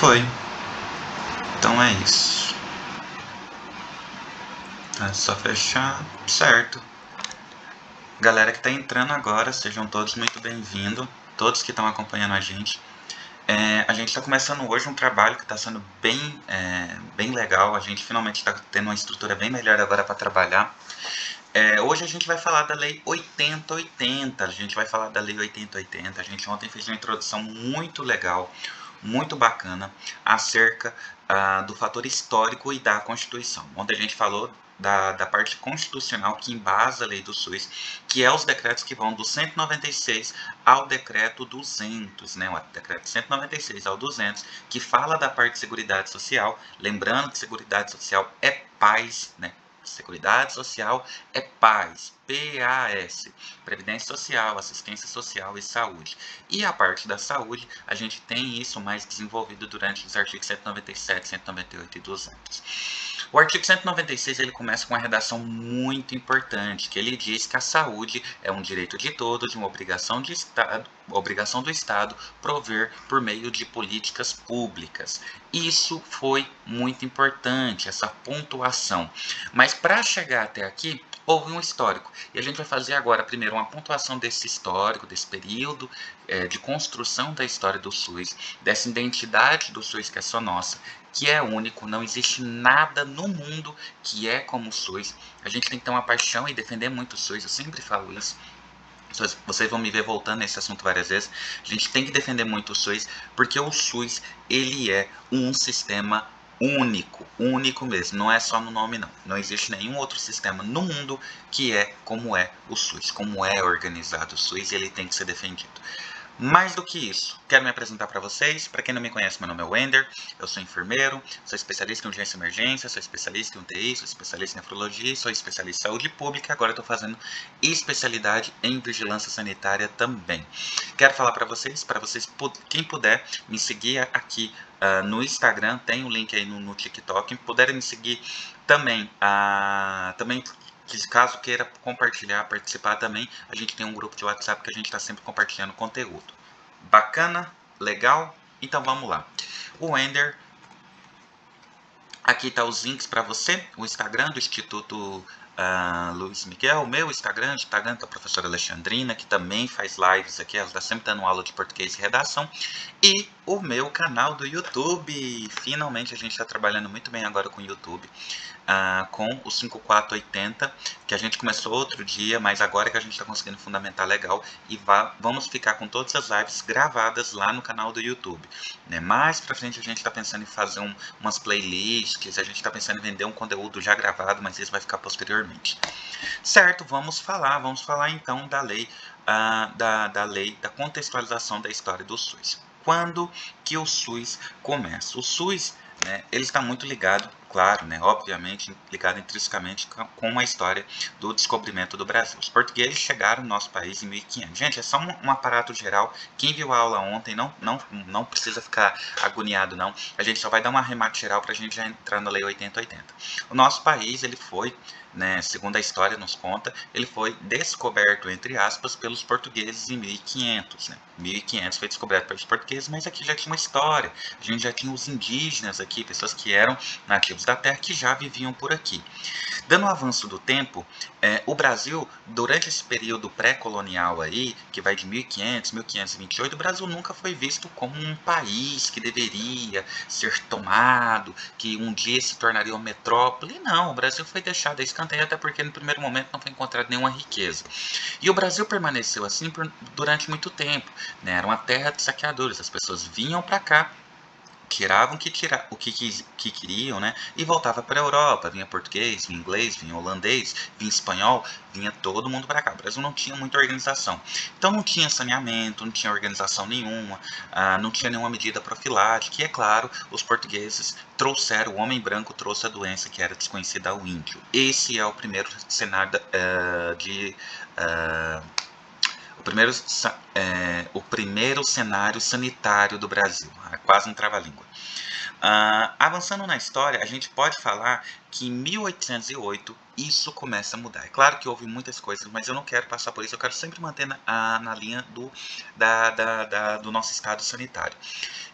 Foi. Então é isso. É só fechar. Certo. Galera que está entrando agora, sejam todos muito bem-vindos. Todos que estão acompanhando a gente. A gente está começando hoje um trabalho que está sendo bem legal. A gente finalmente está tendo uma estrutura bem melhor agora para trabalhar. Hoje a gente vai falar da Lei 8080. A gente vai falar da Lei 8080. A gente ontem fez uma introdução muito legal, muito bacana, acerca do fator histórico e da Constituição. Ontem a gente falou da parte constitucional que embasa a lei do SUS, que é os decretos que vão do 196 ao decreto 200, né? O decreto 196 ao 200, que fala da parte de Seguridade Social. Lembrando que Seguridade Social é paz, né? Seguridade Social é paz, PAS, Previdência Social, Assistência Social e Saúde. E a parte da saúde, a gente tem isso mais desenvolvido durante os artigos 197, 198 e 200. O artigo 196 ele começa com uma redação muito importante, que ele diz que a saúde é um direito de todos e uma obrigação do Estado prover por meio de políticas públicas. Isso foi muito importante, essa pontuação. Mas para chegar até aqui, houve um histórico. E a gente vai fazer agora, primeiro, uma pontuação desse histórico, desse período de construção da história do SUS, dessa identidade do SUS que é só nossa, que é único, não existe nada no mundo que é como o SUS. A gente tem que ter uma paixão e defender muito o SUS, eu sempre falo isso. Vocês vão me ver voltando nesse assunto várias vezes. A gente tem que defender muito o SUS, porque o SUS, ele é um sistema único mesmo, não é só no nome não. Não existe nenhum outro sistema no mundo que é como é o SUS, como é organizado o SUS, e ele tem que ser defendido. Mais do que isso, quero me apresentar para vocês. Para quem não me conhece, meu nome é Wender, eu sou enfermeiro, sou especialista em urgência e emergência, sou especialista em UTI, sou especialista em nefrologia, sou especialista em saúde pública, agora estou fazendo especialidade em vigilância sanitária também. Quero falar para vocês, quem puder me seguir aqui no Instagram, tem o link aí no TikTok, puderem me seguir também, caso queira compartilhar, participar também, a gente tem um grupo de WhatsApp que a gente está sempre compartilhando conteúdo. Bacana? Legal? Então vamos lá. O Wender, aqui tá os links para você, o Instagram do Instituto Luiz Miguel, o meu Instagram da professora Alexandrina, que também faz lives aqui, ela está sempre dando aula de português e redação, e o meu canal do YouTube. Finalmente a gente está trabalhando muito bem agora com o YouTube, com o 5480, que a gente começou outro dia, mas agora que a gente está conseguindo fundamentar legal, e vamos ficar com todas as lives gravadas lá no canal do YouTube, né? Mais pra frente a gente está pensando em fazer umas playlists, a gente está pensando em vender um conteúdo já gravado, mas isso vai ficar posteriormente. Certo, vamos falar então da lei, da contextualização da história do SUS. Quando que o SUS começa? O SUS, né, ele está muito ligado, claro, né, obviamente, ligado intrinsecamente com a história do descobrimento do Brasil. Os portugueses chegaram no nosso país em 1500. Gente, é só um aparato geral. Quem viu a aula ontem não precisa ficar agoniado, não. A gente só vai dar um arremate geral para a gente já entrar na Lei 8080. O nosso país, ele foi, né, segundo a história nos conta, ele foi descoberto, entre aspas, pelos portugueses em 1500. Né? 1500 foi descoberto pelos portugueses, mas aqui já tinha uma história. A gente já tinha os indígenas aqui, pessoas que eram nativos da terra, que já viviam por aqui. Dando o avanço do tempo, o Brasil, durante esse período pré-colonial aí, que vai de 1500, 1528, o Brasil nunca foi visto como um país que deveria ser tomado, que um dia se tornaria uma metrópole. Não, o Brasil foi deixado a escanteio, até porque no primeiro momento não foi encontrada nenhuma riqueza. E o Brasil permaneceu assim durante muito tempo, né? Era uma terra de saqueadores, as pessoas vinham para cá, tiravam o que queriam, né? E voltava para a Europa. Vinha português, vinha inglês, vinha holandês, vinha espanhol, vinha todo mundo para cá. O Brasil não tinha muita organização. Então não tinha saneamento, não tinha organização nenhuma, não tinha nenhuma medida profilática. E é claro, os portugueses trouxeram, o homem branco trouxe a doença que era desconhecida ao índio. Esse é o primeiro cenário o primeiro cenário sanitário do Brasil. Quase um trava-língua. Avançando na história, a gente pode falar que em 1808 isso começa a mudar. É claro que houve muitas coisas, mas eu não quero passar por isso, eu quero sempre manter na linha do nosso estado sanitário.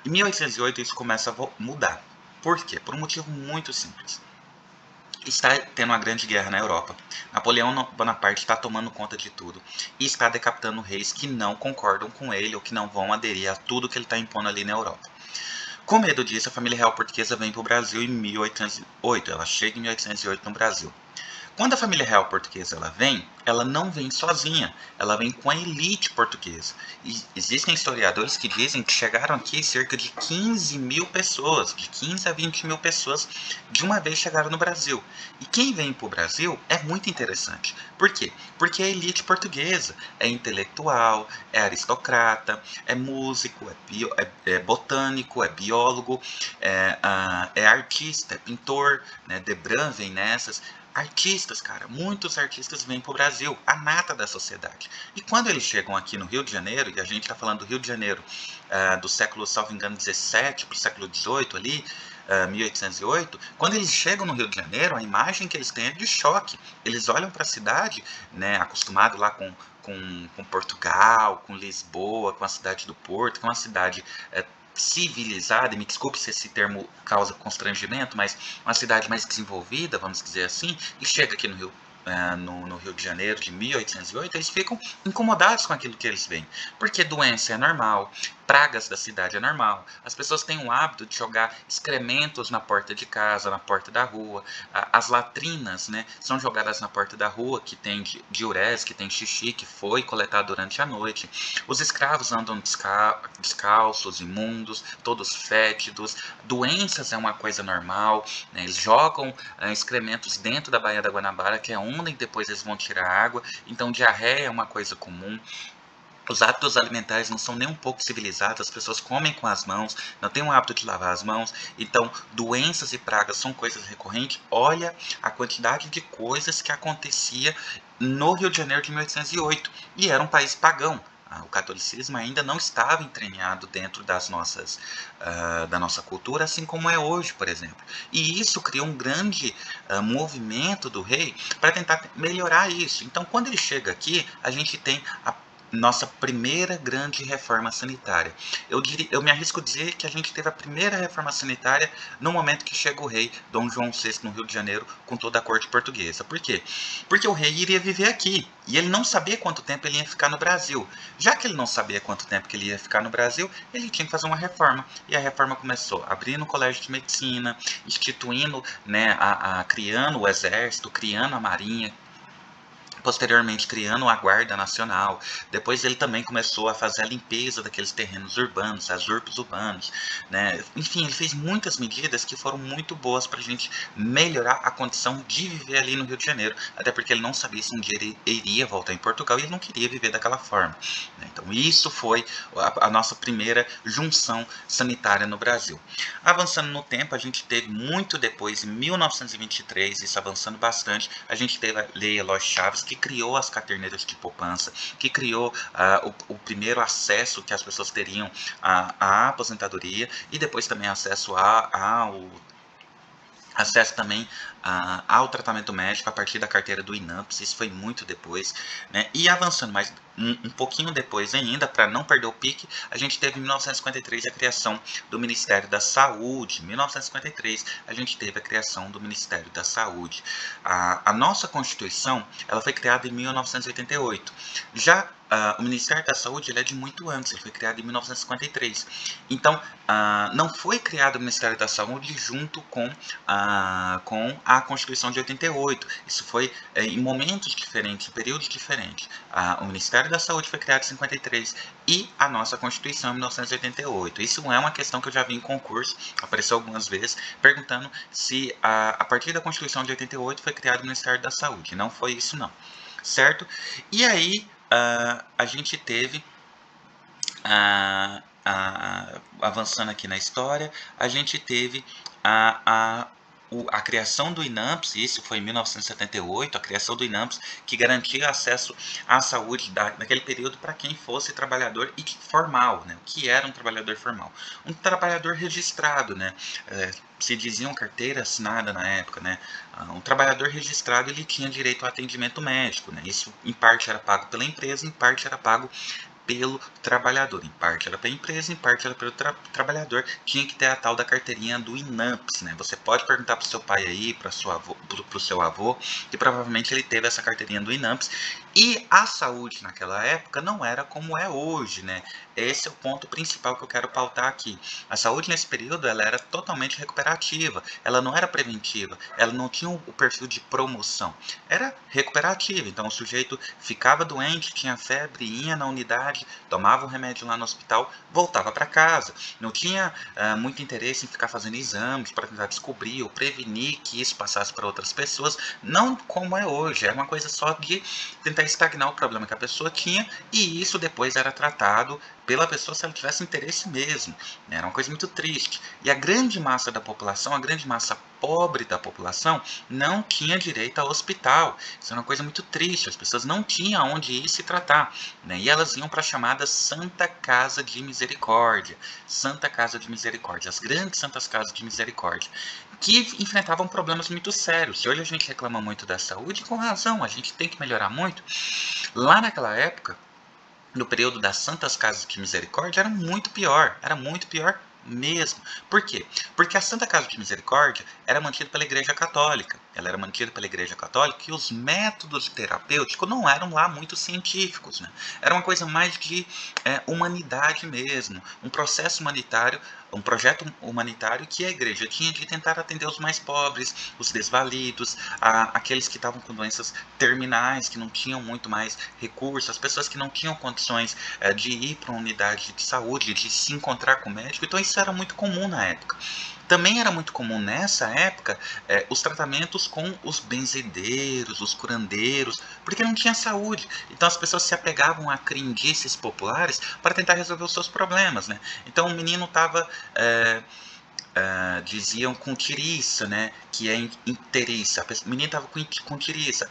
Em 1808 isso começa a mudar. Por quê? Por um motivo muito simples. Está tendo uma grande guerra na Europa. Napoleão Bonaparte está tomando conta de tudo e está decapitando reis que não concordam com ele ou que não vão aderir a tudo que ele está impondo ali na Europa. Com medo disso, a família real portuguesa vem para o Brasil em 1808. Ela chega em 1808 no Brasil. Quando a família real portuguesa ela não vem sozinha, ela vem com a elite portuguesa. E existem historiadores que dizem que chegaram aqui cerca de 15 mil pessoas, de 15 a 20 mil pessoas, de uma vez chegaram no Brasil. E quem vem para o Brasil é muito interessante. Por quê? Porque é a elite portuguesa é intelectual, é aristocrata, é músico, é botânico, é biólogo, é artista, é pintor, né? Debran vem nessas. Artistas, cara, muitos artistas vêm para o Brasil, a nata da sociedade. E quando eles chegam aqui no Rio de Janeiro, e a gente está falando do Rio de Janeiro do século, salvo engano, 17 para o século 18 ali, 1808, quando eles chegam no Rio de Janeiro, a imagem que eles têm é de choque. Eles olham para a cidade, né, acostumado lá com Portugal, com Lisboa, com a cidade do Porto, que é uma cidade civilizada, e me desculpe se esse termo causa constrangimento, mas uma cidade mais desenvolvida, vamos dizer assim, e chega aqui no Rio, no Rio de Janeiro de 1808, eles ficam incomodados com aquilo que eles veem, porque doença é normal, pragas da cidade é normal, as pessoas têm o hábito de jogar excrementos na porta de casa, na porta da rua, as latrinas, né, são jogadas na porta da rua, que tem diurese, que tem xixi, que foi coletado durante a noite, os escravos andam descalços, imundos, todos fétidos, doenças é uma coisa normal, né, eles jogam excrementos dentro da Baía da Guanabara, que é onda, e depois eles vão tirar água, então diarreia é uma coisa comum. Os hábitos alimentares não são nem um pouco civilizados, as pessoas comem com as mãos, não têm o hábito de lavar as mãos, então doenças e pragas são coisas recorrentes. Olha a quantidade de coisas que acontecia no Rio de Janeiro de 1808, e era um país pagão. O catolicismo ainda não estava entranhado dentro da nossa cultura, assim como é hoje, por exemplo. E isso criou um grande movimento do rei para tentar melhorar isso. Então, quando ele chega aqui, a gente tem a nossa primeira grande reforma sanitária. Eu me arrisco a dizer que a gente teve a primeira reforma sanitária no momento que chega o rei Dom João VI no Rio de Janeiro com toda a corte portuguesa. Por quê? Porque o rei iria viver aqui e ele não sabia quanto tempo ele ia ficar no Brasil. Já que ele não sabia quanto tempo que ele ia ficar no Brasil, ele tinha que fazer uma reforma. E a reforma começou abrindo o colégio de medicina, instituindo, né, criando o exército, criando a marinha, posteriormente criando a Guarda Nacional. Depois ele também começou a fazer a limpeza daqueles terrenos urbanos, as urpes urbanos, né? Enfim, ele fez muitas medidas que foram muito boas para a gente melhorar a condição de viver ali no Rio de Janeiro, até porque ele não sabia se um dia ele iria voltar em Portugal e ele não queria viver daquela forma, né? Então isso foi a nossa primeira junção sanitária no Brasil. Avançando no tempo, a gente teve muito depois, em 1923, isso avançando bastante, a gente teve a Lei Eloy Chaves, que criou as caderneiras de poupança, que criou o primeiro acesso que as pessoas teriam à aposentadoria e depois também acesso também ao tratamento médico a partir da carteira do INAMPS, isso foi muito depois, né? E avançando mais um pouquinho depois ainda, para não perder o pique, a gente teve em 1953 a criação do Ministério da Saúde. Em 1953 a gente teve a criação do Ministério da Saúde. A nossa Constituição ela foi criada em 1988. Já o Ministério da Saúde ele é de muito antes, ele foi criado em 1953. Então, não foi criado o Ministério da Saúde junto com a Constituição de 88. Isso foi em momentos diferentes, em períodos diferentes. O Ministério da Saúde foi criado em 53 e a nossa Constituição em 1988. Isso é uma questão que eu já vi em concurso, apareceu algumas vezes, perguntando se a partir da Constituição de 88 foi criado o Ministério da Saúde. Não foi isso não, certo? E aí a gente teve avançando aqui na história, a gente teve a criação do INAMPS, isso foi em 1978, a criação do INAMPS, que garantia acesso à saúde naquele período para quem fosse trabalhador e formal, né? O que era um trabalhador formal? Um trabalhador registrado, né? Se diziam carteira assinada na época, né? Um trabalhador registrado, ele tinha direito ao atendimento médico, né? Isso em parte era pago pela empresa, em parte era pago pelo trabalhador. Em parte era pela empresa, em parte era pelo trabalhador. Tinha que ter a tal da carteirinha do INAMPS, né? Você pode perguntar para o seu pai aí, para o seu avô, que provavelmente ele teve essa carteirinha do INAMPS. E a saúde naquela época não era como é hoje, né? Esse é o ponto principal que eu quero pautar aqui. A saúde nesse período ela era totalmente recuperativa, ela não era preventiva, ela não tinha o perfil de promoção, era recuperativa. Então o sujeito ficava doente, tinha febre, ia na unidade, tomava um remédio lá no hospital, voltava para casa. Não tinha muito interesse em ficar fazendo exames para tentar descobrir ou prevenir que isso passasse para outras pessoas, não como é hoje, era uma coisa só de tentar estagnar o problema que a pessoa tinha, e isso depois era tratado pela pessoa se ela tivesse interesse mesmo. Era uma coisa muito triste. E a grande massa da população, a grande massa pobre da população, não tinha direito ao hospital. Isso era uma coisa muito triste. As pessoas não tinham onde ir se tratar, né? E elas iam para a chamada Santa Casa de Misericórdia. Santa Casa de Misericórdia. As grandes Santas Casas de Misericórdia, que enfrentavam problemas muito sérios. Se hoje a gente reclama muito da saúde, com razão, a gente tem que melhorar muito. Lá naquela época, no período das Santas Casas de Misericórdia, era muito pior mesmo. Por quê? Porque a Santa Casa de Misericórdia era mantida pela Igreja Católica. Ela era mantida pela Igreja Católica e os métodos terapêuticos não eram lá muito científicos, né? Era uma coisa mais de humanidade mesmo, um processo humanitário, um projeto humanitário que a igreja tinha de tentar atender os mais pobres, os desvalidos, aqueles que estavam com doenças terminais, que não tinham muito mais recursos, as pessoas que não tinham condições de ir para uma unidade de saúde, de se encontrar com o médico. Então isso era muito comum na época. Também era muito comum nessa época os tratamentos com os benzedeiros, os curandeiros, porque não tinha saúde. Então as pessoas se apegavam a crendices populares para tentar resolver os seus problemas, né? Então o menino estava diziam com tiriça, né? Que é inteiriça. O menino estava com tiriça.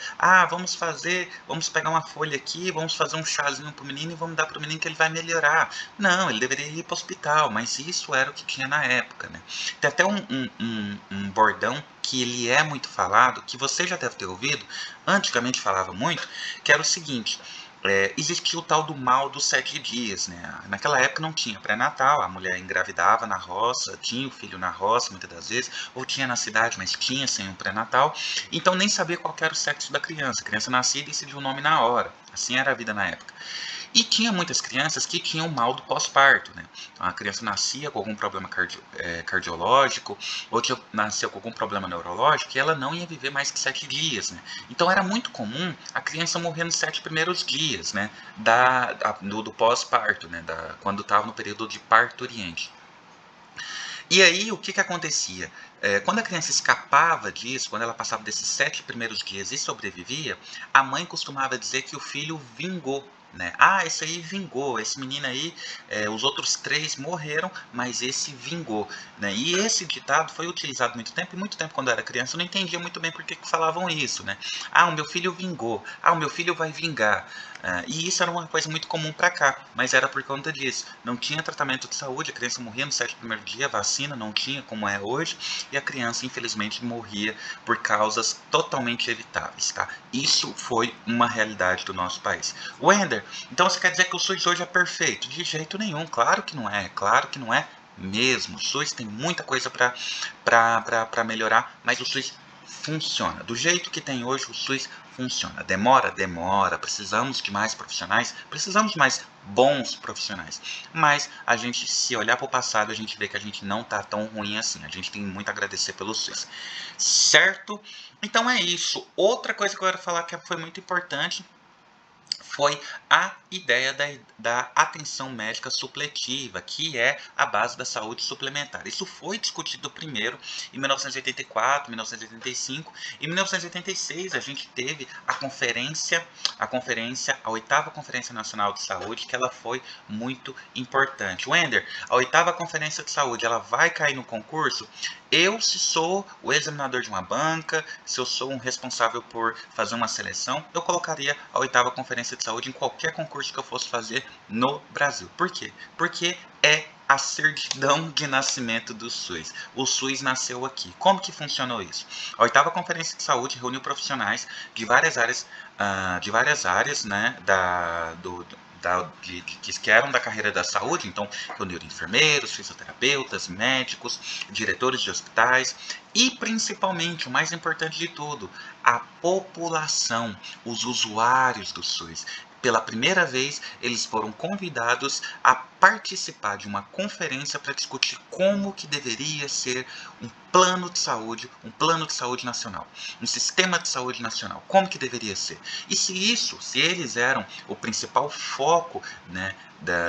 Vamos pegar uma folha aqui, vamos fazer um chazinho pro menino e vamos dar pro menino que ele vai melhorar. Não, ele deveria ir para o hospital, mas isso era o que tinha na época, né? Tem até um bordão que ele é muito falado, que você já deve ter ouvido, antigamente falava muito, que era o seguinte: existia o tal do mal dos 7 dias, né? Naquela época não tinha pré-natal, a mulher engravidava na roça, tinha o filho na roça muitas das vezes, ou tinha na cidade, mas tinha sem um pré-natal, então nem sabia qual era o sexo da criança. A criança nascia e decidia o nome na hora. Assim era a vida na época. E tinha muitas crianças que tinham mal do pós-parto, né? Então, a criança nascia com algum problema cardiológico, ou nasceu com algum problema neurológico, e ela não ia viver mais que 7 dias, né? Então era muito comum a criança morrer nos 7 primeiros dias, né? Do pós-parto, né? Quando estava no período de parturiente. E aí, o que que acontecia? Quando a criança escapava disso, quando ela passava desses 7 primeiros dias e sobrevivia, a mãe costumava dizer que o filho vingou, né? Ah, esse aí vingou, esse menino aí, os outros 3 morreram, mas esse vingou, né? E esse ditado foi utilizado muito tempo, e muito tempo quando eu era criança eu não entendia muito bem por que falavam isso, né? Ah, o meu filho vingou, ah, o meu filho vai vingar. E isso era uma coisa muito comum para cá, mas era por conta disso. Não tinha tratamento de saúde, a criança morria no 7º primeiro dia, vacina não tinha como é hoje, e a criança infelizmente morria por causas totalmente evitáveis, tá? Isso foi uma realidade do nosso país. Wender, então você quer dizer que o SUS hoje é perfeito? De jeito nenhum, claro que não é, claro que não é mesmo. O SUS tem muita coisa para melhorar, mas o SUS funciona. Do jeito que tem hoje, o SUS funciona. Demora? Demora. Precisamos de mais profissionais? Precisamos de mais bons profissionais. Mas a gente, se olhar para o passado, a gente vê que a gente não está tão ruim assim. A gente tem muito a agradecer pelo SUS. Certo? Então é isso. Outra coisa que eu quero falar que foi muito importante foi a ideia da atenção médica supletiva, que é a base da saúde suplementar. Isso foi discutido primeiro em 1984, 1985. Em 1986 a gente teve a oitava Conferência Nacional de Saúde, que ela foi muito importante. Wender, a oitava Conferência de Saúde, ela vai cair no concurso? Eu, se sou o examinador de uma banca, se eu sou um responsável por fazer uma seleção, eu colocaria a oitava Conferência de Saúde em qualquer concurso que eu fosse fazer no Brasil. Por quê? Porque é a certidão de nascimento do SUS. O SUS nasceu aqui. Como que funcionou isso? A oitava Conferência de Saúde reuniu profissionais de várias áreas, né, que eram da carreira da saúde, então reuniram enfermeiros, fisioterapeutas, médicos, diretores de hospitais e principalmente, o mais importante de tudo, a população, os usuários do SUS. Pela primeira vez, eles foram convidados a participar de uma conferência para discutir como que deveria ser um plano de saúde nacional, um sistema de saúde nacional, como que deveria ser. E se eles eram o principal foco, né,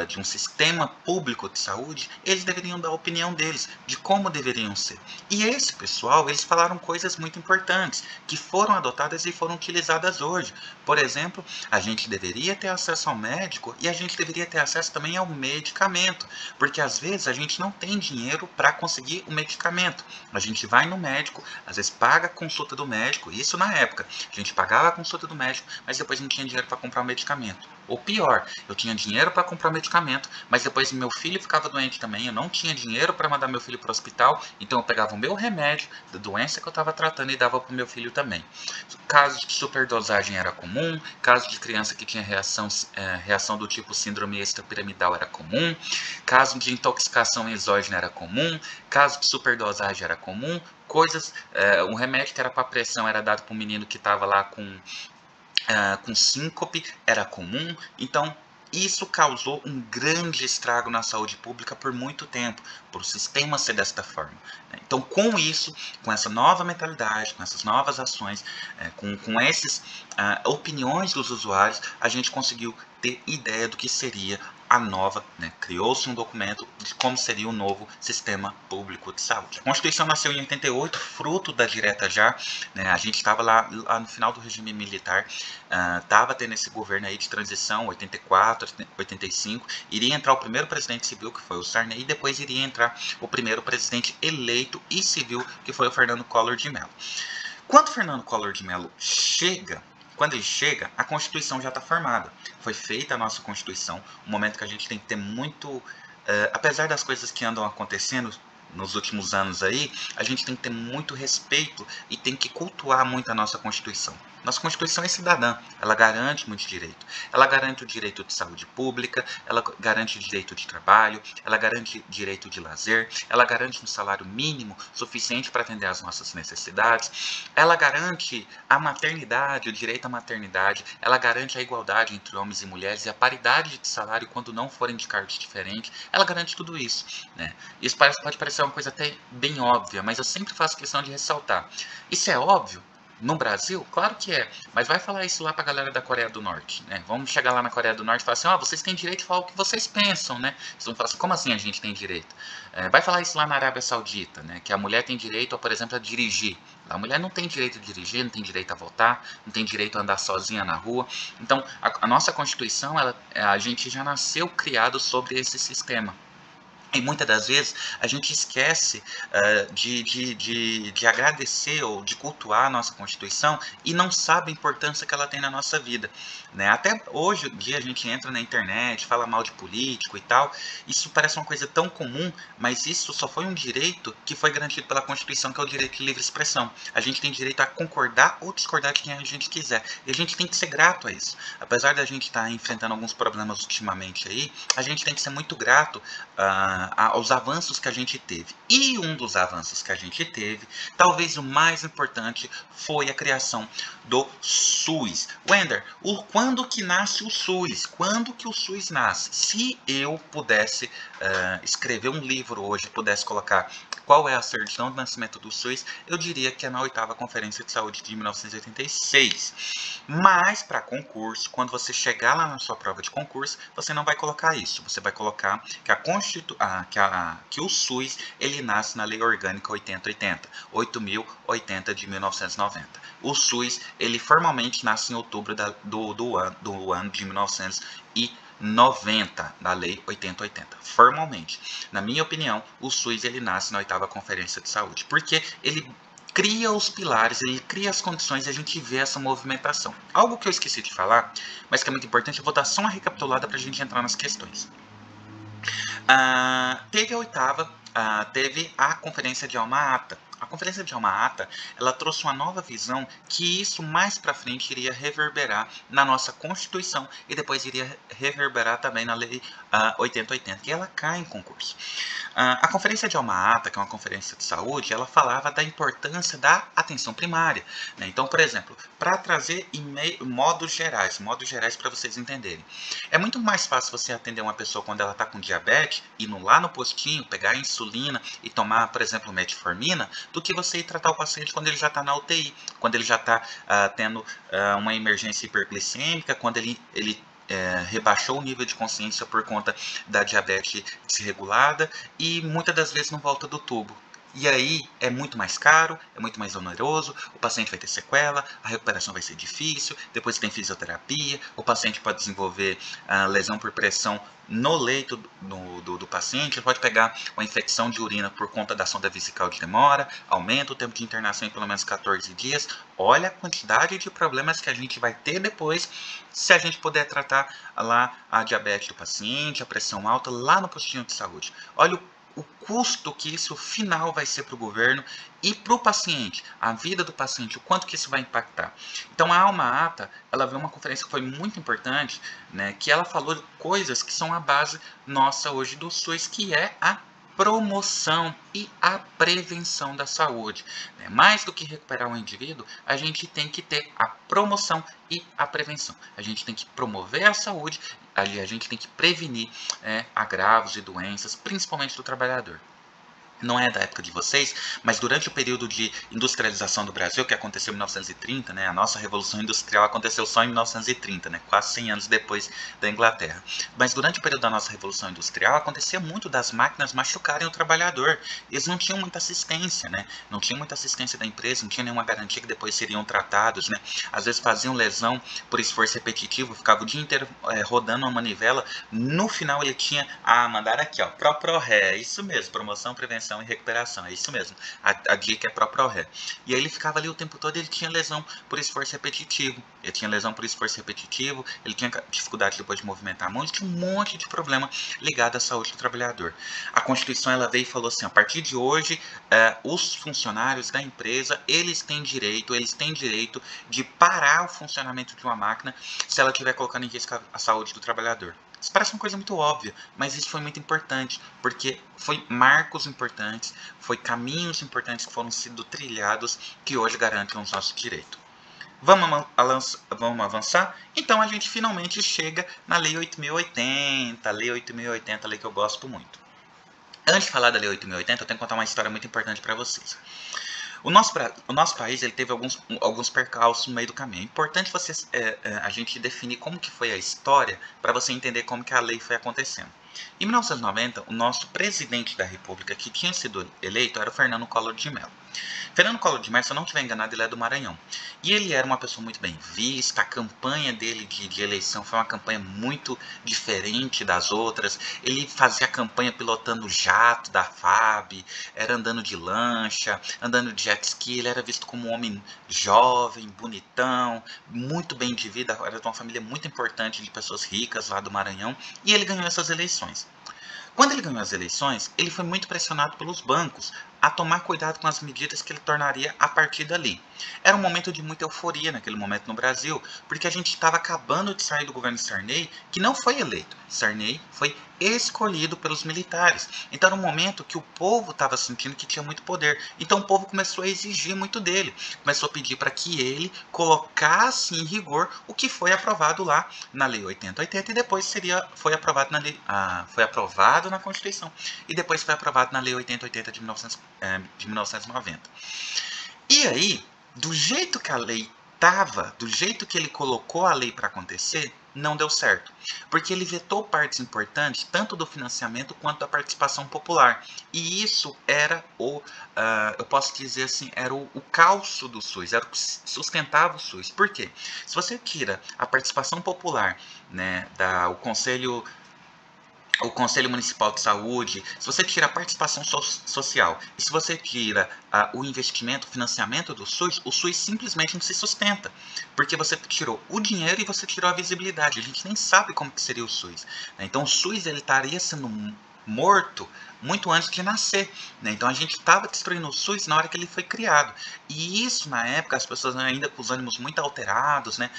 de um sistema público de saúde, eles deveriam dar a opinião deles, de como deveriam ser. E esse pessoal, eles falaram coisas muito importantes, que foram adotadas e foram utilizadas hoje. Por exemplo, a gente deveria ter acesso ao médico e a gente deveria ter acesso também ao medicamento, porque às vezes a gente não tem dinheiro para conseguir o medicamento. A gente vai no médico, às vezes paga a consulta do médico, isso na época, a gente pagava a consulta do médico, mas depois não tinha dinheiro para comprar o medicamento. Ou pior, eu tinha dinheiro para comprar o medicamento, mas depois meu filho ficava doente também, eu não tinha dinheiro para mandar meu filho para o hospital, então eu pegava o meu remédio da doença que eu estava tratando e dava para o meu filho também. Casos de superdosagem era comum, casos de criança que tinha reação do tipo síndrome extrapiramidal era comum, caso de intoxicação exógena era comum, caso de superdosagem era comum, um remédio que era para pressão era dado para um menino que estava lá com síncope, era comum. Então isso causou um grande estrago na saúde pública por muito tempo, por o sistema ser desta forma. Então, com isso, com essa nova mentalidade, com essas novas ações, com essas opiniões dos usuários, a gente conseguiu ter ideia do que seria a nova, né, criou-se um documento de como seria o novo sistema público de saúde. A Constituição nasceu em 88, fruto da direta já, né, a gente estava lá no final do regime militar, estava tendo esse governo aí de transição, 84, 85, iria entrar o primeiro presidente civil, que foi o Sarney, e depois iria entrar o primeiro presidente eleito e civil, que foi o Fernando Collor de Mello. Quando o Fernando Collor de Mello quando ele chega, a Constituição já está formada. Foi feita a nossa Constituição, um momento que a gente tem que ter muito... apesar das coisas que andam acontecendo nos últimos anos aí, a gente tem que ter muito respeito e tem que cultuar muito a nossa Constituição. Nossa Constituição é cidadã, ela garante muito direito. Ela garante o direito de saúde pública, ela garante o direito de trabalho, ela garante o direito de lazer, ela garante um salário mínimo suficiente para atender às nossas necessidades, ela garante a maternidade, o direito à maternidade, ela garante a igualdade entre homens e mulheres e a paridade de salário quando não forem de cargos diferentes, ela garante tudo isso, né? Isso pode parecer uma coisa até bem óbvia, mas eu sempre faço questão de ressaltar. Isso é óbvio? No Brasil? Claro que é, mas vai falar isso lá pra galera da Coreia do Norte, né? Vamos chegar lá na Coreia do Norte e falar assim, vocês têm direito de falar o que vocês pensam, né? Vocês vão falar assim, como assim a gente tem direito? Vai falar isso lá na Arábia Saudita, né? Que a mulher tem direito, por exemplo, a dirigir. A mulher não tem direito de dirigir, não tem direito a votar, não tem direito a andar sozinha na rua. Então, a nossa Constituição, a gente já nasceu criado sobre esse sistema. E muitas das vezes a gente esquece de agradecer ou de cultuar a nossa Constituição e não sabe a importância que ela tem na nossa vida, né? Até hoje em dia a gente entra na internet, fala mal de político e tal, isso parece uma coisa tão comum, mas isso só foi um direito que foi garantido pela Constituição, que é o direito de livre expressão. A gente tem direito a concordar ou discordar de quem a gente quiser, e a gente tem que ser grato a isso. Apesar da gente estar enfrentando alguns problemas ultimamente aí, a gente tem que ser muito grato aos avanços que a gente teve. E um dos avanços que a gente teve, talvez o mais importante, foi a criação do SUS. Wender, quando que nasce o SUS? Quando que o SUS nasce? Se eu pudesse escrever um livro hoje, pudesse colocar qual é a certidão de nascimento do SUS, eu diria que é na 8ª Conferência de Saúde de 1986. Mas, para concurso, quando você chegar lá na sua prova de concurso, você não vai colocar isso. Você vai colocar que o SUS ele nasce na Lei Orgânica 8080 de 1990. O SUS ele formalmente nasce em outubro do ano de 1990, da Lei 8080. Formalmente. Na minha opinião, o SUS ele nasce na 8ª Conferência de Saúde, porque ele cria os pilares, ele cria as condições e a gente vê essa movimentação. Algo que eu esqueci de falar, mas que é muito importante, eu vou dar só uma recapitulada para a gente entrar nas questões. Teve a 8ª, teve a Conferência de Alma-Ata. A Conferência de Alma-Ata, ela trouxe uma nova visão que isso mais para frente iria reverberar na nossa Constituição e depois iria reverberar também na Lei 8080, e ela cai em concurso. A Conferência de Alma-Ata, que é uma conferência de saúde, ela falava da importância da atenção primária, né? Então, por exemplo, para trazer modos gerais para vocês entenderem. É muito mais fácil você atender uma pessoa quando ela está com diabetes, ir lá no postinho, pegar a insulina e tomar, por exemplo, metformina, do que você ir tratar o paciente quando ele já está na UTI, quando ele já está tendo uma emergência hiperglicêmica, quando ele rebaixou o nível de consciência por conta da diabetes desregulada e muitas das vezes não volta do tubo. E aí é muito mais caro, é muito mais oneroso, o paciente vai ter sequela, a recuperação vai ser difícil, depois tem fisioterapia, o paciente pode desenvolver lesão por pressão no leito do paciente, ele pode pegar uma infecção de urina por conta da sonda vesical de demora, aumenta o tempo de internação em pelo menos 14 dias. Olha a quantidade de problemas que a gente vai ter depois se a gente puder tratar lá a diabetes do paciente, a pressão alta lá no postinho de saúde. Olha o custo que isso final vai ser para o governo e para o paciente, a vida do paciente, o quanto que isso vai impactar. Então a Alma-Ata, ela veio uma conferência que foi muito importante, né, que ela falou de coisas que são a base nossa hoje do SUS, que é a promoção e a prevenção da saúde. Mais do que recuperar o indivíduo, a gente tem que ter a promoção e a prevenção. A gente tem que promover a saúde, a gente tem que prevenir agravos e doenças, principalmente do trabalhador. Não é da época de vocês, mas durante o período de industrialização do Brasil, que aconteceu em 1930, né, a nossa Revolução Industrial aconteceu só em 1930, né, quase 100 anos depois da Inglaterra. Mas durante o período da nossa Revolução Industrial, acontecia muito das máquinas machucarem o trabalhador. Eles não tinham muita assistência, né, não tinham muita assistência da empresa, não tinha nenhuma garantia que depois seriam tratados, né. Às vezes faziam lesão por esforço repetitivo, ficava o dia inteiro rodando uma manivela, no final ele tinha, mandar aqui, ó, ProProRé, é isso mesmo, promoção, prevenção e recuperação, é isso mesmo, a dica é ProProRé. E aí ele ficava ali o tempo todo, ele tinha lesão por esforço repetitivo, ele tinha dificuldade depois de movimentar a mão, ele tinha um monte de problema ligado à saúde do trabalhador. A Constituição ela veio e falou assim, a partir de hoje, os funcionários da empresa, eles têm direito de parar o funcionamento de uma máquina se ela estiver colocando em risco a saúde do trabalhador. Isso parece uma coisa muito óbvia, mas isso foi muito importante, porque foi marcos importantes, foi caminhos importantes que foram sendo trilhados que hoje garantem os nossos direitos. Vamos avançar? Então a gente finalmente chega na Lei 8080, lei que eu gosto muito. Antes de falar da Lei 8080, eu tenho que contar uma história muito importante para vocês. O nosso país ele teve alguns percalços no meio do caminho. É importante a gente definir como que foi a história para você entender como que a lei foi acontecendo. Em 1990, o nosso presidente da República que tinha sido eleito era o Fernando Collor de Mello. Fernando Collor de Mello, se eu não estiver enganado, ele é do Maranhão. E ele era uma pessoa muito bem vista, a campanha dele de eleição foi uma campanha muito diferente das outras. Ele fazia a campanha pilotando jato da FAB, era andando de lancha, andando de jet ski. Ele era visto como um homem jovem, bonitão, muito bem de vida, era de uma família muito importante de pessoas ricas lá do Maranhão. E ele ganhou essas eleições. Quando ele ganhou as eleições, ele foi muito pressionado pelos bancos a tomar cuidado com as medidas que ele tornaria a partir dali. Era um momento de muita euforia naquele momento no Brasil, porque a gente estava acabando de sair do governo Sarney, que não foi eleito. Sarney foi escolhido pelos militares. Então era um momento que o povo estava sentindo que tinha muito poder. Então o povo começou a exigir muito dele. Começou a pedir para que ele colocasse em rigor o que foi aprovado lá na Lei 8080 e depois foi aprovado foi aprovado na Constituição e depois foi aprovado na Lei 8080 de 1990. E aí, do jeito que a lei estava, do jeito que ele colocou a lei para acontecer, não deu certo. Porque ele vetou partes importantes, tanto do financiamento quanto da participação popular. E isso era eu posso dizer assim, era o calço do SUS, era o que sustentava o SUS. Por quê? Se você tira a participação popular, né, o Conselho Municipal de Saúde, se você tira a participação social e se você tira o investimento, o financiamento do SUS, o SUS simplesmente não se sustenta, porque você tirou o dinheiro e você tirou a visibilidade. A gente nem sabe como que seria o SUS, né? Então o SUS ele estaria sendo morto muito antes de nascer, né? Então a gente estava destruindo o SUS na hora que ele foi criado. E isso na época, as pessoas ainda com os ânimos muito alterados, né?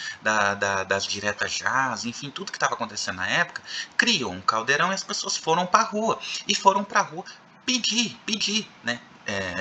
Das diretas já, enfim, tudo que estava acontecendo na época, criou um caldeirão e as pessoas foram para a rua. E foram para a rua pedir, né?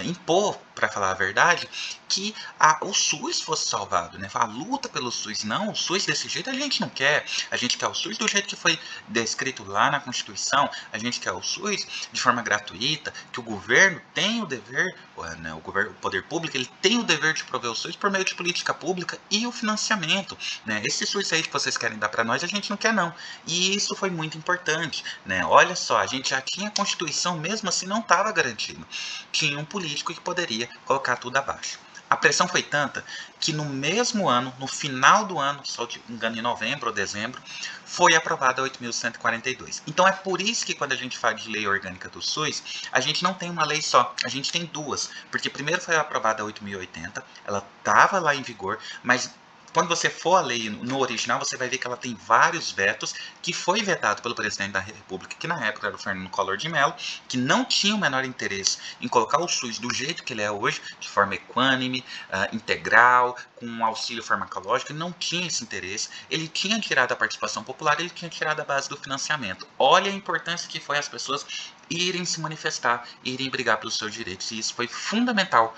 Impor, para falar a verdade, que o SUS fosse salvado, né? A luta pelo SUS, não, o SUS desse jeito a gente não quer. A gente quer o SUS do jeito que foi descrito lá na Constituição. A gente quer o SUS de forma gratuita, que o governo tem o dever, né, o poder público, ele tem o dever de prover o SUS por meio de política pública e o financiamento, né? Esse SUS aí que vocês querem dar para nós, a gente não quer não. E isso foi muito importante, né? Olha só, a gente já tinha a Constituição, mesmo assim não estava garantido. Tinha um político que poderia colocar tudo abaixo. A pressão foi tanta que no mesmo ano, no final do ano, só de engano em novembro ou dezembro, foi aprovada a 8.142. Então é por isso que quando a gente fala de lei orgânica do SUS, a gente não tem uma lei só, a gente tem duas. Porque primeiro foi aprovada a 8.080, ela estava lá em vigor, mas quando você for a lei no original, você vai ver que ela tem vários vetos, que foi vetado pelo presidente da República, que na época era o Fernando Collor de Mello, que não tinha o menor interesse em colocar o SUS do jeito que ele é hoje, de forma equânime, integral, com um auxílio farmacológico, ele não tinha esse interesse. Ele tinha tirado a participação popular, ele tinha tirado a base do financiamento. Olha a importância que foi as pessoas irem se manifestar, irem brigar pelos seus direitos. E isso foi fundamental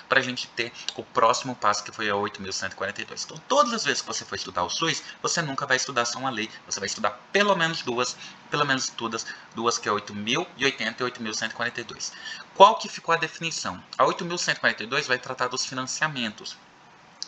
para a gente ter o próximo passo, que foi a 8.142. Então, todas as vezes que você for estudar o SUS, você nunca vai estudar só uma lei, você vai estudar pelo menos duas, que é 8.080 e 8.142. Qual que ficou a definição? A 8.142 vai tratar dos financiamentos.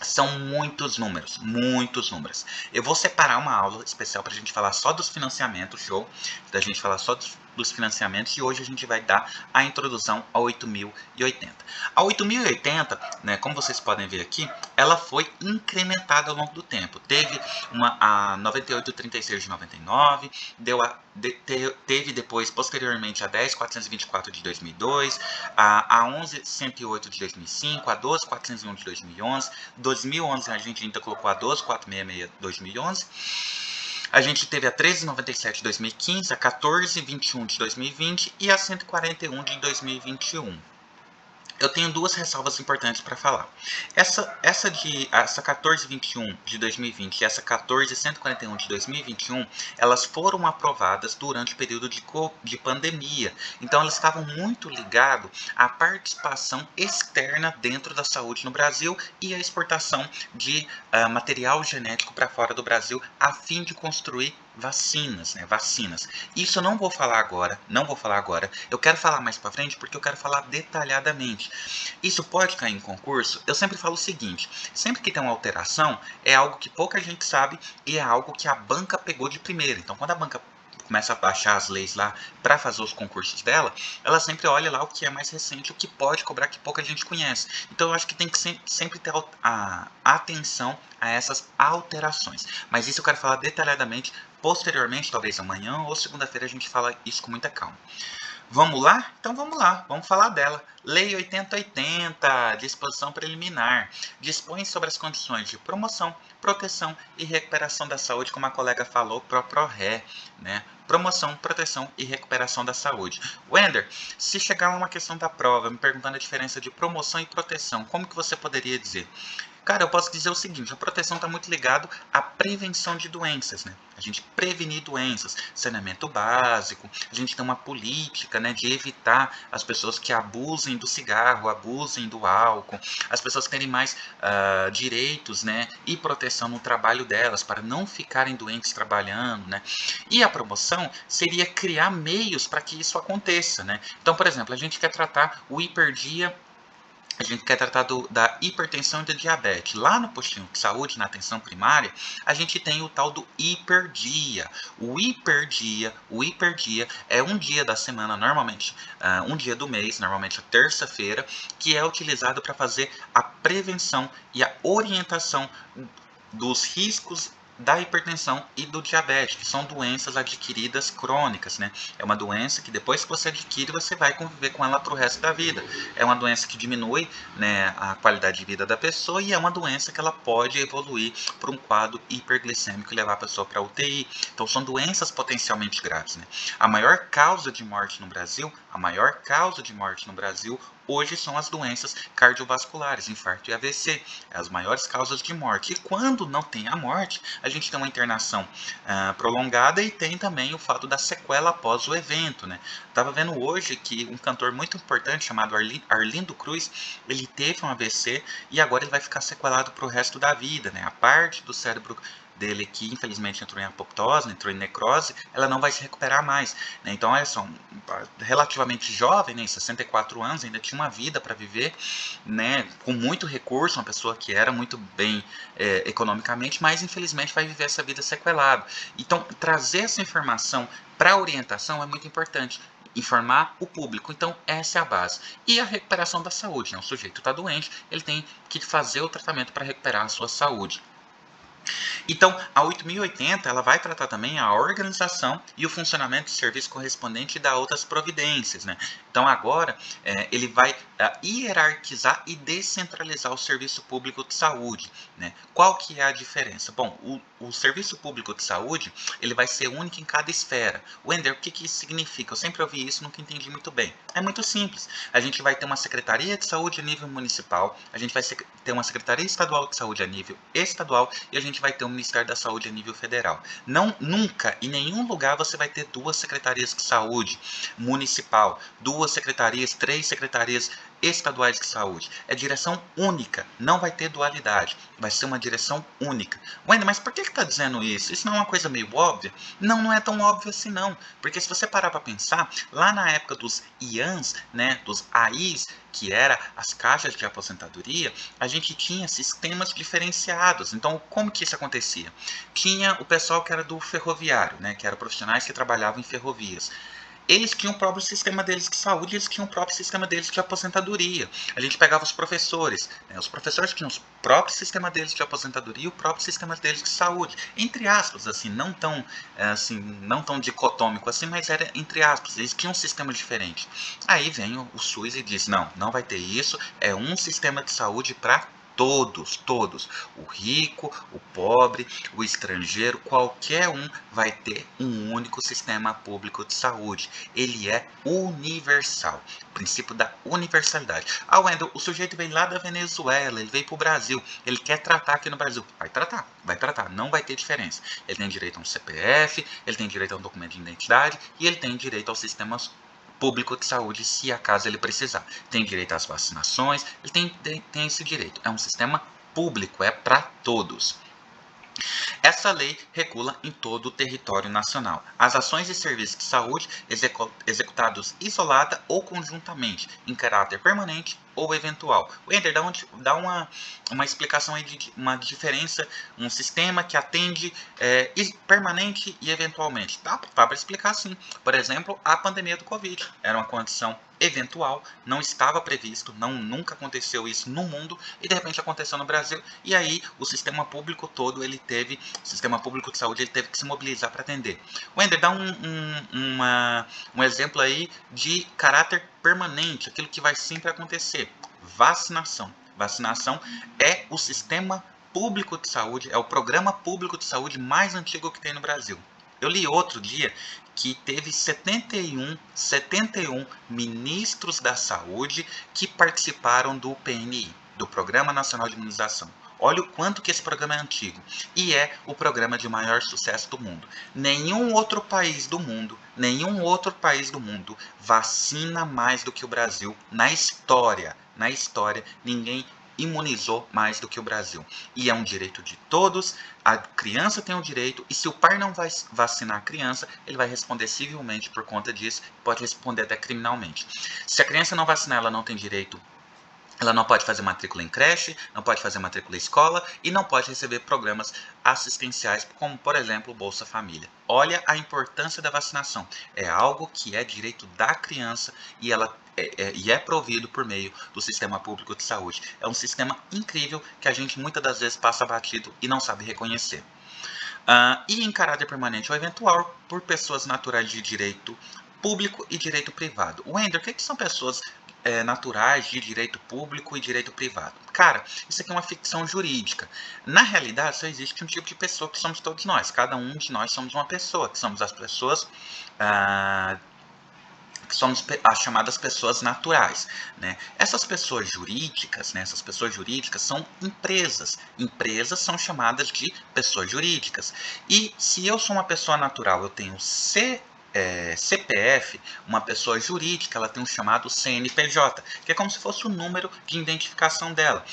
São muitos números, muitos números. Eu vou separar uma aula especial para a gente falar só dos financiamentos, show? Da gente falar só dos financiamentos, e hoje a gente vai dar a introdução a 8.080. A 8.080, né, como vocês podem ver aqui, ela foi incrementada ao longo do tempo. Teve a 9836 de 99, teve depois, posteriormente, a 10.424 de 2002, a 11.108 de 2005, a 12.401 de 2011, 2011 a gente ainda colocou a 12.466 de 2011. A gente teve a 1397 de 2015, a 1421 de 2020 e a 141 de 2021. Eu tenho duas ressalvas importantes para falar. Essa 1421 de 2020 e essa 14141 de 2021, elas foram aprovadas durante o período de pandemia. Então, elas estavam muito ligadas à participação externa dentro da saúde no Brasil e à exportação de material genético para fora do Brasil, a fim de construir vacinas, né? Vacinas. Isso eu não vou falar agora, Eu quero falar mais para frente porque eu quero falar detalhadamente. Isso pode cair em concurso? Eu sempre falo o seguinte: sempre que tem uma alteração, é algo que pouca gente sabe e é algo que a banca pegou de primeira. Então, quando a banca começa a baixar as leis lá para fazer os concursos dela, ela sempre olha lá o que é mais recente, o que pode cobrar, que pouca gente conhece. Então eu acho que tem que sempre ter a atenção a essas alterações. Mas isso eu quero falar detalhadamente posteriormente, talvez amanhã ou segunda-feira a gente fala isso com muita calma. Vamos lá? Então vamos lá, vamos falar dela. Lei 8080, disposição preliminar, dispõe sobre as condições de promoção, proteção e recuperação da saúde, como a colega falou, PROPRORE, né? Promoção, proteção e recuperação da saúde. Wender, se chegar uma questão da prova me perguntando a diferença de promoção e proteção, como que você poderia dizer? Cara, eu posso dizer o seguinte, a proteção está muito ligado à prevenção de doenças, né? A gente prevenir doenças, saneamento básico, a gente tem uma política, né, de evitar as pessoas que abusem do cigarro, abusem do álcool, as pessoas terem mais direitos, né, e proteção no trabalho delas, para não ficarem doentes trabalhando, né? E a promoção seria criar meios para que isso aconteça, né? Então, por exemplo, a gente quer tratar o hiperdia, a gente quer tratar da hipertensão e da diabetes. Lá no postinho de saúde, na atenção primária, a gente tem o tal do hiperdia. O hiperdia é um dia da semana, normalmente, um dia do mês, normalmente a terça-feira, que é utilizado para fazer a prevenção e a orientação dos riscos da hipertensão e do diabetes, que são doenças adquiridas crônicas, né? É uma doença que depois que você adquire, você vai conviver com ela para o resto da vida. É uma doença que diminui, né, a qualidade de vida da pessoa e é uma doença que ela pode evoluir para um quadro hiperglicêmico e levar a pessoa para a UTI. Então são doenças potencialmente graves, né? A maior causa de morte no Brasil, hoje são as doenças cardiovasculares, infarto e AVC, as maiores causas de morte. E quando não tem a morte, a gente tem uma internação prolongada e tem também o fato da sequela após o evento, né? Tava vendo hoje que um cantor muito importante chamado Arlindo Cruz, ele teve um AVC e agora ele vai ficar sequelado para o resto da vida, né? A parte do cérebro dele que infelizmente entrou em apoptose, entrou em necrose, ela não vai se recuperar mais, né? Então olha só, relativamente jovem, né, 64 anos, ainda tinha uma vida para viver, né, com muito recurso, uma pessoa que era muito bem economicamente, mas infelizmente vai viver essa vida sequelada. Então trazer essa informação para a orientação é muito importante. Informar o público. Então, essa é a base. E a recuperação da saúde, né? O sujeito está doente, ele tem que fazer o tratamento para recuperar a sua saúde. Então, a 8080 ela vai tratar também a organização e o funcionamento do serviço correspondente e dar outras providências, né? Então, agora ele vai hierarquizar e descentralizar o serviço público de saúde, né? Qual que é a diferença? Bom, o serviço público de saúde ele vai ser único em cada esfera. Wender, o que, que isso significa? Eu sempre ouvi isso, nunca entendi muito bem. É muito simples. A gente vai ter uma Secretaria de Saúde a nível municipal, a gente vai ter uma Secretaria Estadual de Saúde a nível estadual e a gente vai ter um Ministério da Saúde a nível federal. Nunca, em nenhum lugar você vai ter duas secretarias de saúde municipal, duas secretarias, três secretarias estaduais de saúde. É direção única, não vai ter dualidade, vai ser uma direção única. Wender, mas por que está dizendo isso? Isso não é uma coisa meio óbvia? Não, não é tão óbvio assim não, porque se você parar para pensar, lá na época dos IANs, né, dos AIs, que era as caixas de aposentadoria, a gente tinha sistemas diferenciados. Então, como que isso acontecia? Tinha o pessoal que era do ferroviário, né, que eram profissionais que trabalhavam em ferrovias. Eles tinham o próprio sistema deles de saúde, eles tinham o próprio sistema deles de aposentadoria. A gente pegava os professores, né? Os professores tinham o próprio sistema deles de aposentadoria e o próprio sistema deles de saúde. Entre aspas, assim, não tão dicotômico assim, mas era entre aspas, eles tinham um sistema diferente. Aí vem o SUS e diz, não vai ter isso, é um sistema de saúde para todos. O rico, o pobre, o estrangeiro, qualquer um vai ter um único sistema público de saúde. Ele é universal. O princípio da universalidade. Ah, Wendel, o sujeito veio lá da Venezuela, ele veio para o Brasil, ele quer tratar aqui no Brasil. Vai tratar, não vai ter diferença. Ele tem direito a um CPF, ele tem direito a um documento de identidade e ele tem direito aos sistemas público de saúde, se acaso ele precisar. Tem direito às vacinações, ele tem esse direito. É um sistema público, é para todos. Essa lei regula em todo o território nacional as ações e serviços de saúde executados isolada ou conjuntamente, em caráter permanente ou eventual. Wender, dá uma explicação aí de uma diferença, um sistema que atende permanente e eventualmente. Dá para explicar sim. Por exemplo, a pandemia do Covid era uma condição eventual, não estava previsto, nunca aconteceu isso no mundo e de repente aconteceu no Brasil e aí o sistema público todo o sistema público de saúde ele teve que se mobilizar para atender. Wender, dá um exemplo aí de caráter permanente, aquilo que vai sempre acontecer. Vacinação. Vacinação é o sistema público de saúde, é o programa público de saúde mais antigo que tem no Brasil. Eu li outro dia que teve 71 ministros da saúde que participaram do PNI, do Programa Nacional de Imunização. Olha o quanto que esse programa é antigo. E é o programa de maior sucesso do mundo. Nenhum outro país do mundo vacina mais do que o Brasil na história. Na história, ninguém imunizou mais do que o Brasil. E é um direito de todos, a criança tem o direito, e se o pai não vai vacinar a criança, ele vai responder civilmente por conta disso, pode responder até criminalmente. Se a criança não vacinar, ela não tem direito. Ela não pode fazer matrícula em creche, não pode fazer matrícula em escola e não pode receber programas assistenciais, como, por exemplo, o Bolsa Família. Olha a importância da vacinação. É algo que é direito da criança e ela é provido por meio do sistema público de saúde. É um sistema incrível que a gente muitas das vezes passa batido e não sabe reconhecer. E em caráter permanente ou eventual, por pessoas naturais de direito público e direito privado. Wender, o que são pessoas naturais de direito público e direito privado? Cara, isso aqui é uma ficção jurídica. Na realidade, só existe um tipo de pessoa que somos todos nós. Cada um de nós somos uma pessoa, que somos as pessoas que somos as chamadas pessoas naturais, né? Essas pessoas jurídicas, né, são empresas. Empresas são chamadas de pessoas jurídicas. E se eu sou uma pessoa natural, eu tenho CPF, uma pessoa jurídica, ela tem um chamado CNPJ, que é como se fosse o número de identificação dela.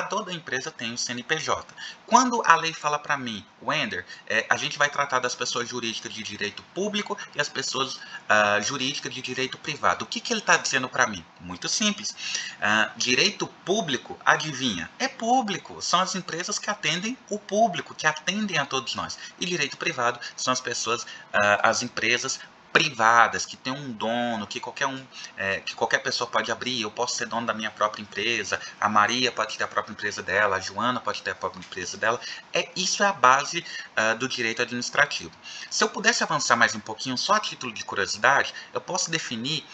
Toda empresa tem um CNPJ. Quando a lei fala para mim, Wender, a gente vai tratar das pessoas jurídicas de direito público e as pessoas jurídicas de direito privado. O que ele está dizendo para mim? Muito simples. Direito público, adivinha? É público. São as empresas que atendem o público, que atendem a todos nós. E direito privado são as pessoas, as empresas privadas, que tem um dono, que qualquer pessoa pode abrir. Eu posso ser dono da minha própria empresa, a Maria pode ter a própria empresa dela, a Joana pode ter a própria empresa dela. Isso é a base do direito administrativo. Se eu pudesse avançar mais um pouquinho, só a título de curiosidade, eu posso definir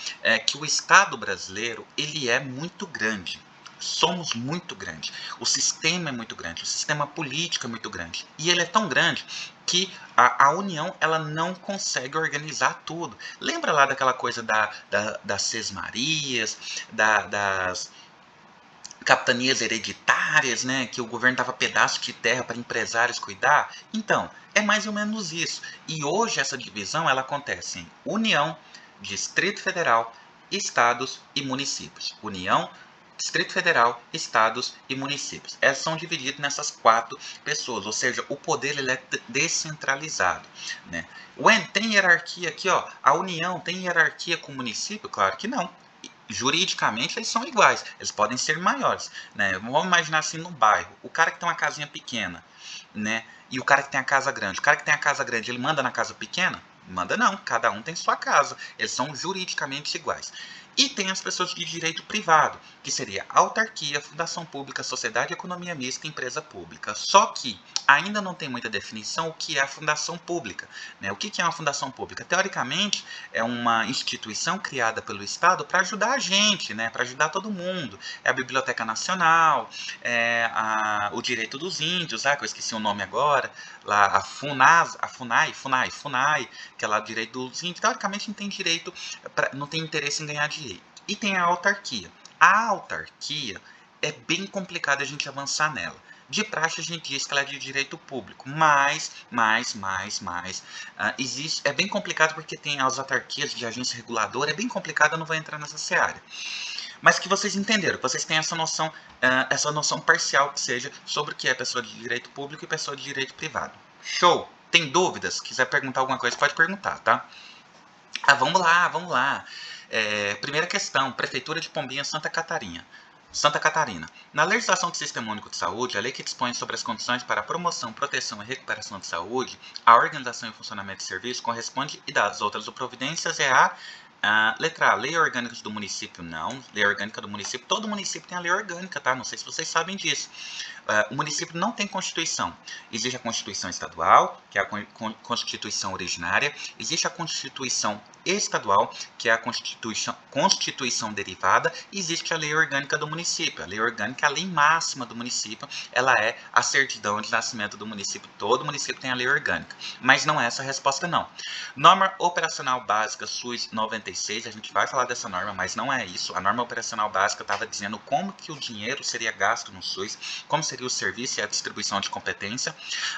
que o Estado brasileiro ele é muito grande. Somos muito grandes, o sistema é muito grande, o sistema político é muito grande. E ele é tão grande que a União ela não consegue organizar tudo. Lembra lá daquela coisa das sesmarias, das capitanias hereditárias, né, que o governo dava pedaço de terra para empresários cuidar? Então, é mais ou menos isso. E hoje essa divisão ela acontece em União, Distrito Federal, Estados e municípios. União, Distrito Federal, Estados e municípios. Elas são divididas nessas 4 pessoas, ou seja, o poder ele é descentralizado, né? Tem hierarquia aqui, ó. A União tem hierarquia com o município? Claro que não. Juridicamente eles são iguais, eles podem ser maiores, né? Vamos imaginar assim no bairro, o cara que tem uma casinha pequena, né? E o cara que tem a casa grande. O cara que tem a casa grande, ele manda na casa pequena? Manda não, cada um tem sua casa. Eles são juridicamente iguais. E tem as pessoas de direito privado, que seria autarquia, fundação pública, sociedade, economia mista, empresa pública. Só que ainda não tem muita definição o que é a fundação pública, né? O que é uma fundação pública? Teoricamente, é uma instituição criada pelo Estado para ajudar a gente, né? Para ajudar todo mundo. É a Biblioteca Nacional, o Direito dos Índios, que eu esqueci o nome agora, lá a FUNAI, que é lá o Direito dos Índios. Teoricamente não tem direito, não tem interesse em ganhar dinheiro. E tem a autarquia. A autarquia é bem complicado a gente avançar nela. De praxe a gente diz que ela é de direito público, mas existe, é bem complicado porque tem as autarquias de agência reguladora, é bem complicado, eu não vou entrar nessa seara. Mas que vocês entenderam, que vocês têm essa noção parcial que seja sobre o que é pessoa de direito público e pessoa de direito privado. Show! Tem dúvidas? Quiser perguntar alguma coisa, pode perguntar, tá? Vamos lá. Primeira questão, Prefeitura de Pombinha, Santa Catarina. Na legislação do Sistema Único de Saúde, a lei que dispõe sobre as condições para a promoção, proteção e recuperação de saúde, a organização e funcionamento de serviço corresponde e das outras providências é letra A, lei orgânica do município, não. Lei orgânica do município, todo município tem a lei orgânica, tá? Não sei se vocês sabem disso. O município não tem Constituição. Existe a Constituição Estadual, que é a Constituição originária. Existe a Constituição Estadual, que é a Constituição derivada. E existe a lei orgânica do município. A lei orgânica é a lei máxima do município. Ela é a certidão de nascimento do município. Todo município tem a lei orgânica. Mas não é essa a resposta, não. Norma Operacional Básica SUS 96, a gente vai falar dessa norma, mas não é isso. A norma operacional básica estava dizendo como que o dinheiro seria gasto no SUS, como seria o serviço e a distribuição de competência.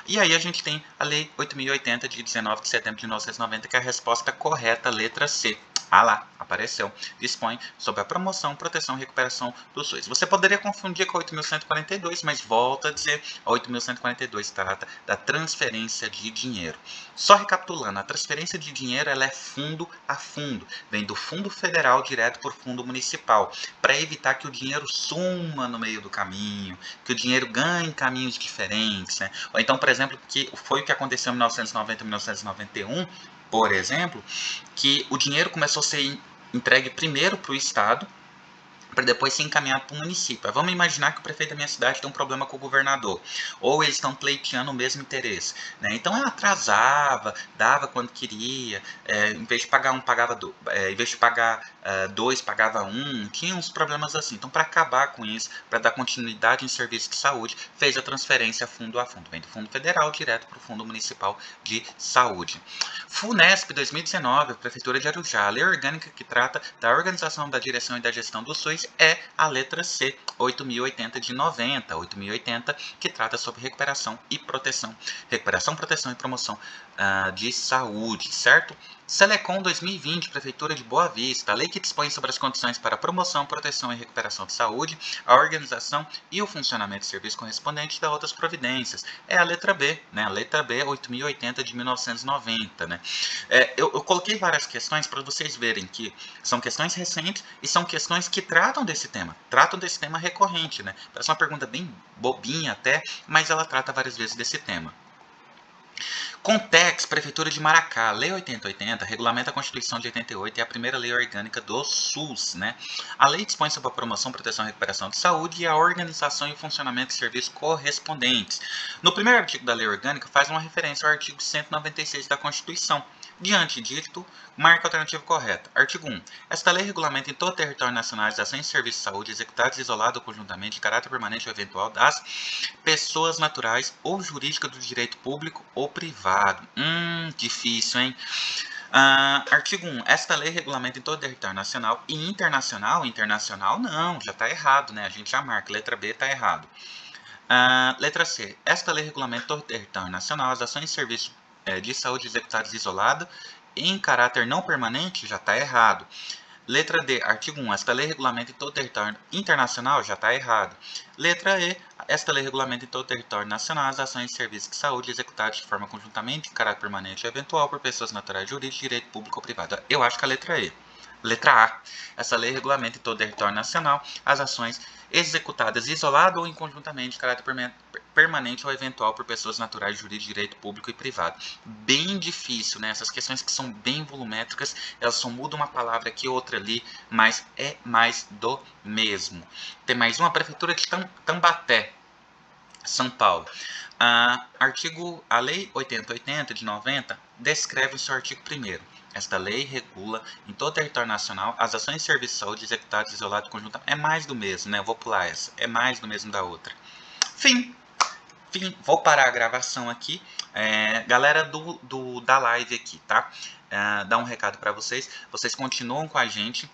E aí a gente tem a Lei 8.080 de 19 de setembro de 1990, que é a resposta correta, letra C. Ah lá, apareceu. Dispõe sobre a promoção, proteção e recuperação do SUS. Você poderia confundir com a 8.142, mas volta a dizer, a 8.142 trata da transferência de dinheiro. Só recapitulando, a transferência de dinheiro ela é fundo a fundo, vem do fundo federal direto para o fundo municipal, para evitar que o dinheiro suma no meio do caminho, que o dinheiro ganhe caminhos diferentes, né? Ou então, por exemplo, que foi o que aconteceu em 1990 e 1991, por exemplo, que o dinheiro começou a ser entregue primeiro para o Estado, para depois ser encaminhado para o município. Vamos imaginar que o prefeito da minha cidade tem um problema com o governador, ou eles estão pleiteando o mesmo interesse, né? Então ela atrasava, dava quando queria, em vez de pagar um, pagava dois, em vez de pagar dois, pagava um, tinha uns problemas assim. Então, para acabar com isso, para dar continuidade em serviço de saúde, fez a transferência fundo a fundo, vem do fundo federal direto para o fundo municipal de saúde. FUNESP 2019, a Prefeitura de Arujá, a lei orgânica que trata da organização, da direção e da gestão do SUS é a letra C, 8.080 de 90, 8.080, que trata sobre recuperação e proteção. Recuperação, proteção e promoção de saúde, certo? Selecom 2020, Prefeitura de Boa Vista, a lei que dispõe sobre as condições para promoção, proteção e recuperação de saúde, a organização e o funcionamento do serviço correspondente dá outras providências. É a letra B, né? A letra B, 8.080 de 1990, né? Eu coloquei várias questões para vocês verem que são questões recentes e são questões que tratam desse tema recorrente, né? Parece uma pergunta bem bobinha até, mas ela trata várias vezes desse tema. Contex, Prefeitura de Maracá, Lei 8080, regulamenta a Constituição de 88 e é a primeira lei orgânica do SUS, né? A lei dispõe sobre a promoção, proteção e recuperação de saúde e a organização e funcionamento de serviços correspondentes. No primeiro artigo da lei orgânica faz uma referência ao artigo 196 da Constituição. Diante disto, marca a alternativa correta. Artigo 1. Esta lei regulamenta em todo o território nacional as ações de serviço de saúde executadas isolado ou conjuntamente de caráter permanente ou eventual das pessoas naturais ou jurídicas do direito público ou privado. Difícil, hein? Artigo 1. Esta lei regulamenta em todo o território nacional e internacional. Internacional não, já está errado, né? A gente já marca. Letra B está errado. Letra C. Esta lei regulamenta em todo o território nacional as ações de serviço de saúde executadas isolado em caráter não permanente, já está errado. Letra D, artigo 1, esta lei regulamenta em todo o território internacional, já está errado. Letra E, esta lei regulamenta em todo o território nacional as ações de serviço de saúde executadas de forma conjuntamente, em caráter permanente ou eventual por pessoas naturais jurídicas de direito público ou privado. Eu acho que a letra E. Letra A, essa lei regulamenta em todo o território nacional as ações executadas isolado ou em conjuntamente, de caráter permanente ou eventual por pessoas naturais, jurídicas, de direito público e privado. Bem difícil, né? Essas questões que são bem volumétricas, elas só mudam uma palavra aqui, outra ali, mas é mais do mesmo. Tem mais uma, Prefeitura de Tambaté, São Paulo. A Lei 8080 de 90 descreve o seu artigo 1º. Esta lei regula em todo o território nacional as ações de serviço de saúde executadas isoladas conjuntamente. É mais do mesmo, né? Eu vou pular essa. É mais do mesmo da outra. Fim, vou parar a gravação aqui. Galera da live aqui, tá? Dar um recado para vocês. Vocês continuam com a gente.